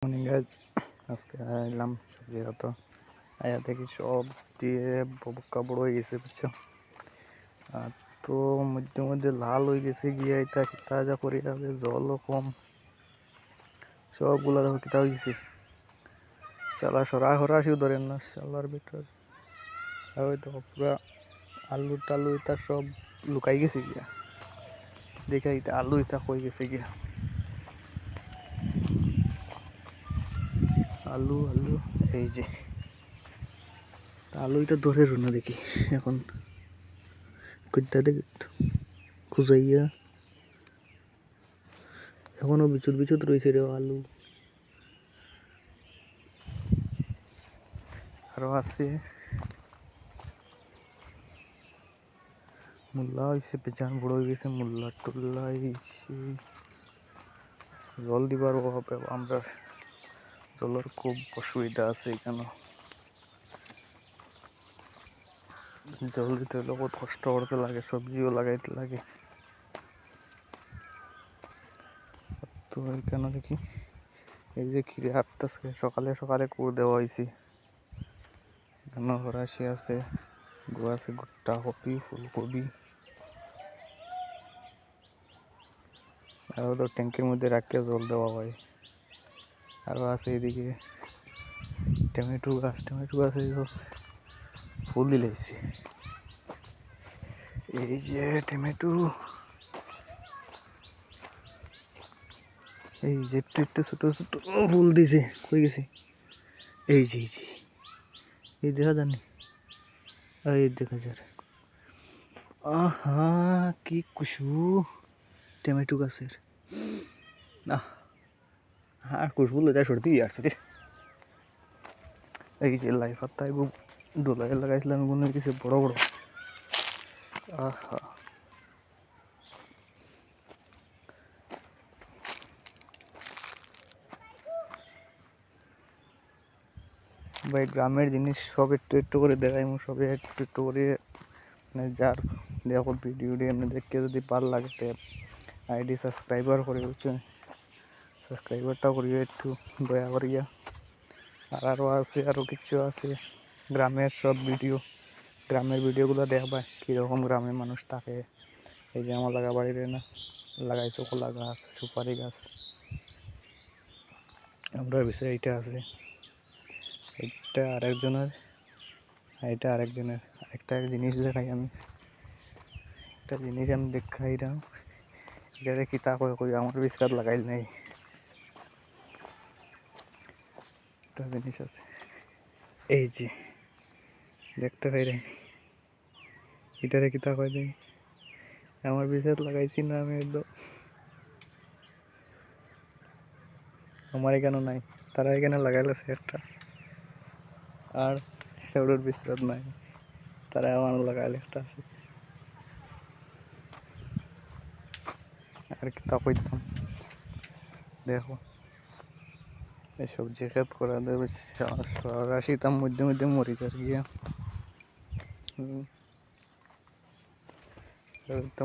Morning guys, আজকে এলাম সবজি হাতে। আয়া দেখি সব দিয়ে বকা বড় হয়ে গেছে, বুঝছো? আর তো মধ্যে মধ্যে লাল হয়ে গেছে গিয়ে এটা কিতা যা করি যাবে, জলও কম, সবগুলা দেখো কিতা হয়ে গেছে। শালা সরাসরিও ধরেন না শালার ভিতর। আর ওই তো পুরা আলু টালু এটা সব লুকাই গেছে গিয়া, দেখে এটা আলু এটা কই গেছে গিয়া। আলু আলু এই যে আলু এটা ধরে না দেখি এখন কইতা দেখি খুঁজাইয়া এখনো বিচুত বিচুত রয়েছে রে আলু। আরো আছে মূল্যা হয়েছে, বেজান বড় হয়ে গেছে মূল্যা টুল্লা হয়েছে। জল দিবার অভাবে আমরা, জলের খুব অসুবিধা আছে এখানে। জল দিতে হলে বহুত কষ্ট করতে লাগে, সবজিও লাগাইতে লাগে। তো এখানে দেখি এই যে খিরে হাঁটতেছে, সকালে সকালে কুড় দেওয়া হয়েছে। এখানে হরাশি আছে, গো আছে গুট্টা কপি, ফুলকপি। আরও তো ট্যাঙ্কের মধ্যে রাখিয়ে জল দেওয়া হয়। আরও আছে এদিকে টমেটো গাছে ফুল দিলেছে। এই যে টমেটো, এই যে একটু ছোট ছোট ফুল দিছে, কই গেছে? এই যে এই দেখা জানি, এই দেখা যায়। আহা কি কুশু টমেটো গাছের, আর খুশবু লইতে সর্দি আসছে রে। এই যে লাই পাতা এবং ডোলাই লাগাইছিলাম, মনে হয়েছে বড় বড়। আহা ভাই, গ্রামের জিনিস সব একটু একটু করে দেখাই, সবে একটু একটু করে, মানে যার দেখো ভিডিও এমনি দেখতে যদি ভালো লাগে তো আইডি সাবস্ক্রাইবার করে, বুঝছেন? সাবস্ক্রাইবারটাও করিও একটু দয়া করিয়া। আর আরও আছে, আরও কিছু আছে গ্রামের সব ভিডিও, গ্রামের ভিডিওগুলো দেখবা কীরকম গ্রামে মানুষ থাকে। এই যে আমার লাগা বাড়িতে না লাগাইছো কলা গাছ, সুপারি গাছ, আমরা বিষয়ে এইটা আছে, এটা আরেকজনের, এটা আরেকজনের। একটা জিনিস দেখাই আমি, একটা জিনিস আমি দেখাই না, এটা কি তা কই আমার বিশ্রাত লাগাইল নাই। একটা জিনিস আছে, এই যে দেখতে পাই রে, এটারে কি তা কই দেয়, আমার বিশ্রাত লাগাইছি না আমি একদম। আমার এখানে নাই, তারা এখানে লাগাইলেছে একটা, আর সেগুলোর বিশ্রাত নাই, তারা আমার লাগাইলে একটা আছে। আর কি তা কইতাম, দেখো এই সবজি খেত করা দেবে আসিতাম মধ্যে মধ্যে মরিচ আর গিয়া,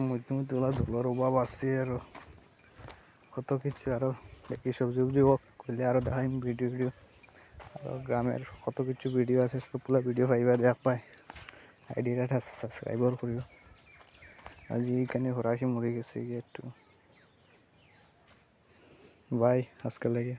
মধ্যে মধ্যে ওলা জলের অভাব আছে। আর কত কিছু আরও দেখি, সবজি উবজি হোক করলে আরও দেখাইম ভিডিও। আর গ্রামের কত কিছু ভিডিও আছে, সবগুলা ভিডিও পাইবা দেখ পায়। আইডিটা সাবস্ক্রাইবার করিও। আজি এখানে হরাশি মরে গেছে গিয়ে একটু, বাই আজকে লাগে।